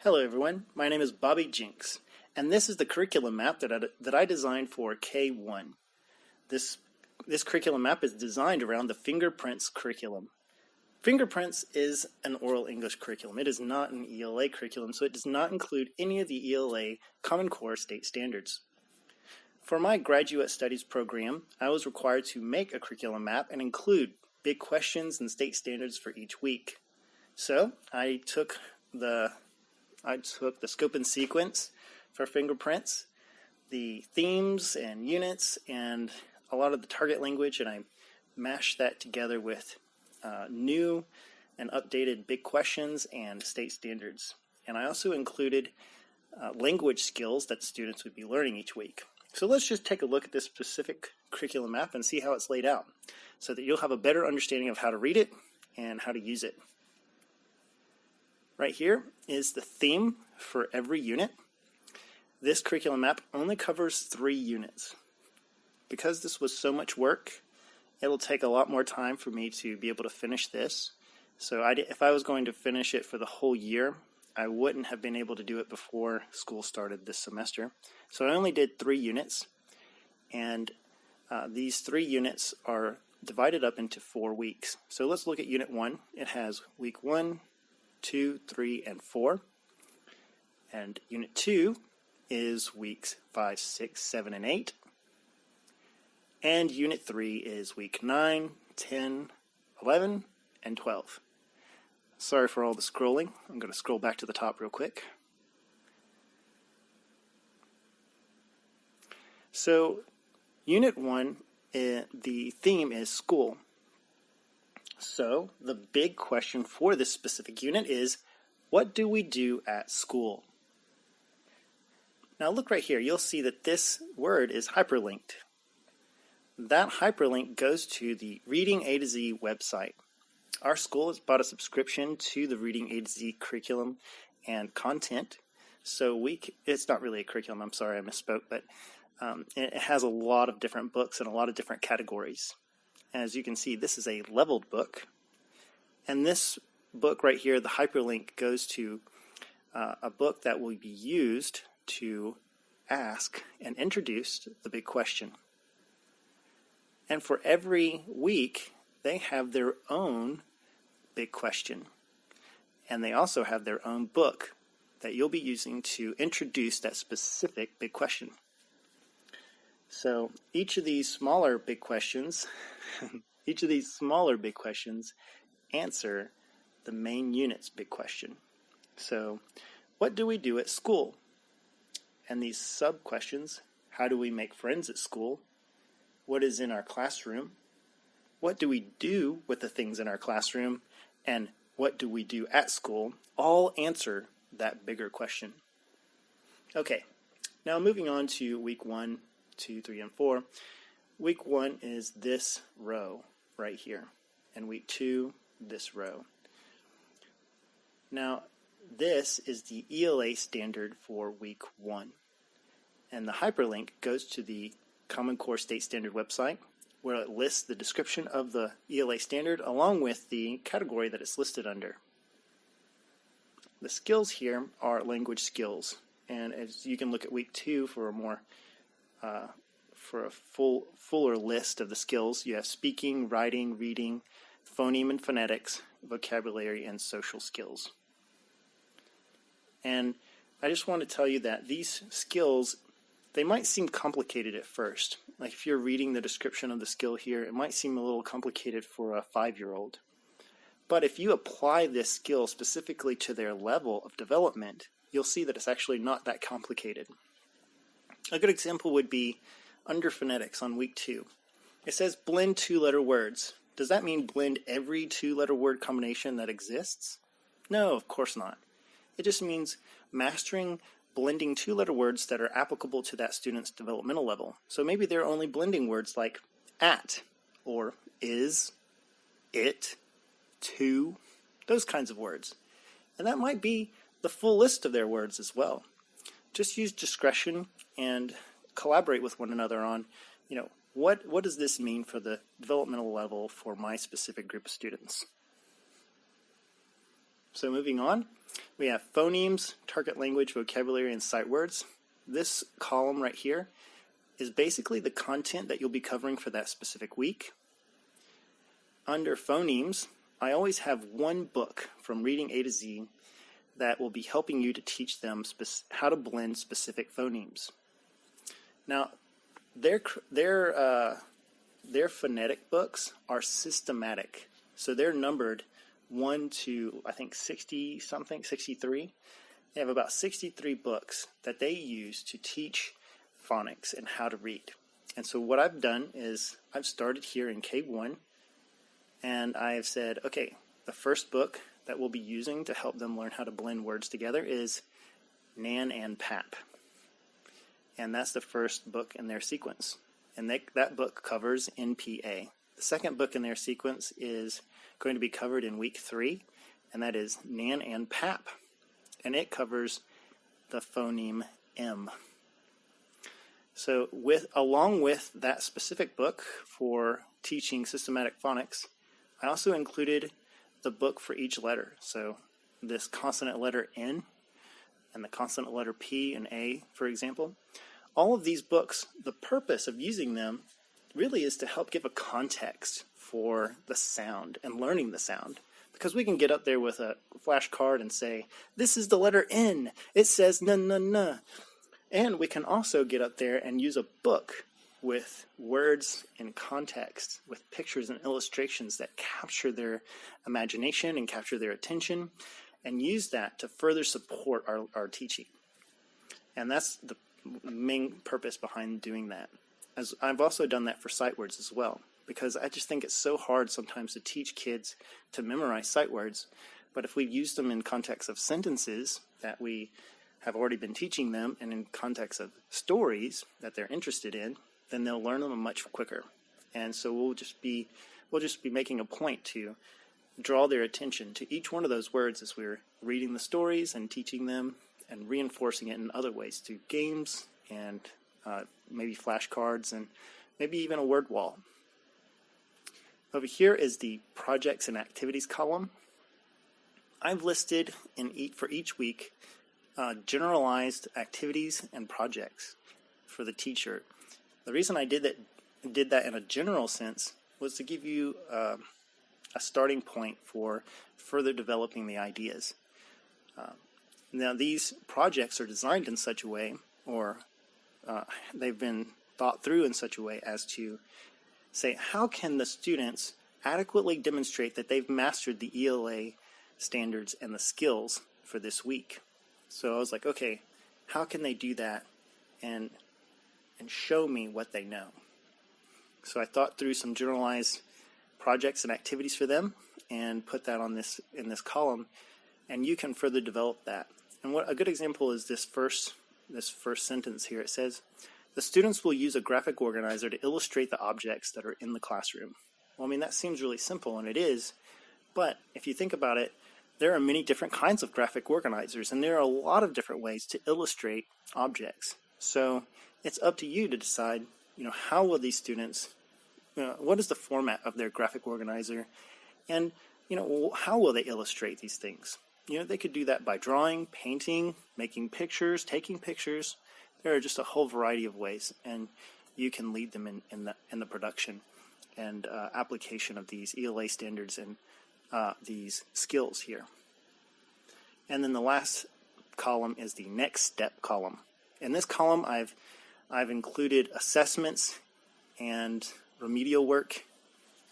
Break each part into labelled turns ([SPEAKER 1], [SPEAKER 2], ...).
[SPEAKER 1] Hello everyone, my name is Bobby Jinks, and this is the curriculum map that I designed for K1. This curriculum map is designed around the Fingerprints curriculum. Fingerprints is an oral English curriculum. It is not an ELA curriculum, so it does not include any of the ELA Common Core state standards. For my graduate studies program, I was required to make a curriculum map and include big questions and state standards for each week. So I took the scope and sequence for Fingerprints, the themes and units, and a lot of the target language, and I mashed that together with new and updated big questions and state standards. And I also included language skills that students would be learning each week. So let's just take a look at this specific curriculum map and see how it's laid out so that you'll have a better understanding of how to read it and how to use it. Right here is the theme for every unit. This curriculum map only covers 3 units. Because this was so much work, it'll take a lot more time for me to be able to finish this. So if I was going to finish it for the whole year, I wouldn't have been able to do it before school started this semester. So I only did 3 units, and these 3 units are divided up into 4 weeks. So let's look at Unit 1. It has week 1, 2, 3, and 4. And Unit 2 is weeks 5, 6, 7, and 8. And Unit 3 is week 9, 10, 11, and 12. Sorry for all the scrolling. I'm going to scroll back to the top real quick. So, Unit 1, the theme is school. So, the big question for this specific unit is, what do we do at school? Now look right here. You'll see that this word is hyperlinked. That hyperlink goes to the Reading A to Z website. Our school has bought a subscription to the Reading A to Z curriculum and content. So it's not really a curriculum, I'm sorry, I misspoke, but it has a lot of different books and a lot of different categories. As you can see, this is a leveled book. And this book right here, the hyperlink, goes to a book that will be used to ask and introduce the big question. And for every week, they have their own big question. And they also have their own book that you'll be using to introduce that specific big question. So each of these smaller big questions, answer the main unit's big question. So what do we do at school? And these sub-questions, how do we make friends at school? What is in our classroom? What do we do with the things in our classroom? And what do we do at school? All answer that bigger question. Okay, now moving on to week 1, 2, 3, and 4. Week 1 is this row right here. And week 2, this row. Now, this is the ELA standard for week 1. And the hyperlink goes to the Common Core State Standard website, where it lists the description of the ELA standard along with the category that it's listed under. The skills here are language skills, and as you can look at week 2 for a fuller list of the skills, you have speaking, writing, reading, phoneme and phonetics, vocabulary, and social skills. And I just want to tell you that these skills, they might seem complicated at first. Like if you're reading the description of the skill here, it might seem a little complicated for a 5-year-old. But if you apply this skill specifically to their level of development, you'll see that it's actually not that complicated. A good example would be under phonetics on week 2. It says blend 2-letter words. Does that mean blend every 2-letter word combination that exists? No, of course not. It just means mastering blending 2-letter words that are applicable to that student's developmental level. So maybe they're only blending words like at, or is, it, to, those kinds of words. And that might be the full list of their words as well. Just use discretion and collaborate with one another on, what does this mean for the developmental level for my specific group of students? So moving on, we have phonemes, target language, vocabulary, and sight words. This column right here is basically the content that you'll be covering for that specific week. Under phonemes, I always have one book from Reading A to Z that will be helping you to teach them how to blend specific phonemes. Now, their phonetic books are systematic, so they're numbered 1 to, I think, 60-something, 63. They have about 63 books that they use to teach phonics and how to read. And so what I've done is I've started here in K1, and I've said, okay, the first book that we'll be using to help them learn how to blend words together is Nan and Pap. And that's the first book in their sequence. And that book covers NPA. The second book in their sequence is going to be covered in week 3, and that is Nan and Pap. And it covers the phoneme M. So along with that specific book for teaching systematic phonics, I also included the book for each letter. So this consonant letter N and the consonant letter P and A, for example. All of these books, the purpose of using them really is to help give a context for the sound and learning the sound. Because we can get up there with a flashcard and say, this is the letter N. It says na. And we can also get up there and use a book with words in context, with pictures and illustrations that capture their imagination and capture their attention, and use that to further support our teaching. And that's the main purpose behind doing that. As I've also done that for sight words as well, because I just think it's so hard sometimes to teach kids to memorize sight words. But if we use them in context of sentences that we have already been teaching them, and in context of stories that they're interested in, then they'll learn them much quicker. And so we'll just be making a point to draw their attention to each one of those words as we're reading the stories and teaching them and reinforcing it in other ways through games and maybe flashcards and maybe even a word wall. Over here is the projects and activities column. I've listed for each week generalized activities and projects for the teacher. The reason I did that in a general sense was to give you a starting point for further developing the ideas. Now these projects are designed in such a way, or they've been thought through in such a way as to say, how can the students adequately demonstrate that they've mastered the ELA standards and the skills for this week? So I was like, okay, how can they do that and show me what they know? So I thought through some generalized projects and activities for them and put that in this column, and you can further develop that. And what a good example is this first sentence here. It says, the students will use a graphic organizer to illustrate the objects that are in the classroom. Well, I mean, that seems really simple, and it is, but if you think about it, there are many different kinds of graphic organizers, and there are a lot of different ways to illustrate objects. So it's up to you to decide, how will these students, what is the format of their graphic organizer, and, how will they illustrate these things? They could do that by drawing, painting, making pictures, taking pictures. There are just a whole variety of ways, and you can lead them in the production and application of these ELA standards and these skills here. And then the last column is the next step column. In this column, I've included assessments and remedial work,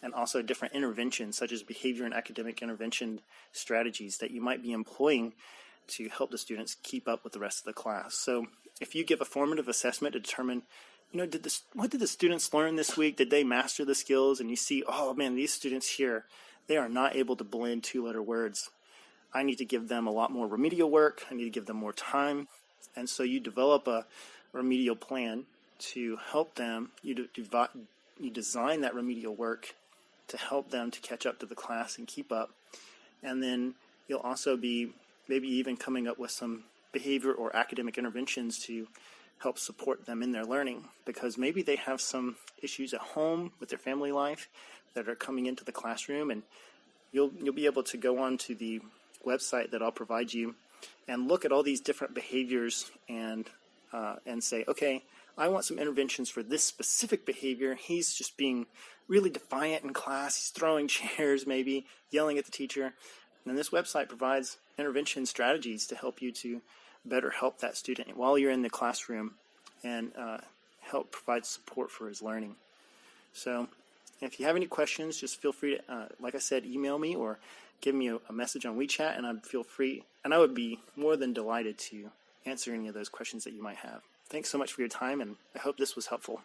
[SPEAKER 1] and also different interventions such as behavior and academic intervention strategies that you might be employing to help the students keep up with the rest of the class. So if you give a formative assessment to determine, what did the students learn this week? Did they master the skills? And you see, oh man, these students here, they are not able to blend two-letter words. I need to give them a lot more remedial work. I need to give them more time. And so you develop a remedial plan to help them. You design that remedial work to help them to catch up to the class and keep up. And then you'll also be maybe even coming up with some behavior or academic interventions to help support them in their learning, because maybe they have some issues at home with their family life that are coming into the classroom, and you'll be able to go on to the website that I'll provide you and look at all these different behaviors and say, okay, I want some interventions for this specific behavior. He's just being really defiant in class. He's throwing chairs, maybe yelling at the teacher. And this website provides intervention strategies to help you to better help that student while you're in the classroom and help provide support for his learning. So if you have any questions, just feel free to, like I said, email me or give me a message on WeChat, and I would be more than delighted to answer any of those questions that you might have. Thanks so much for your time, and I hope this was helpful.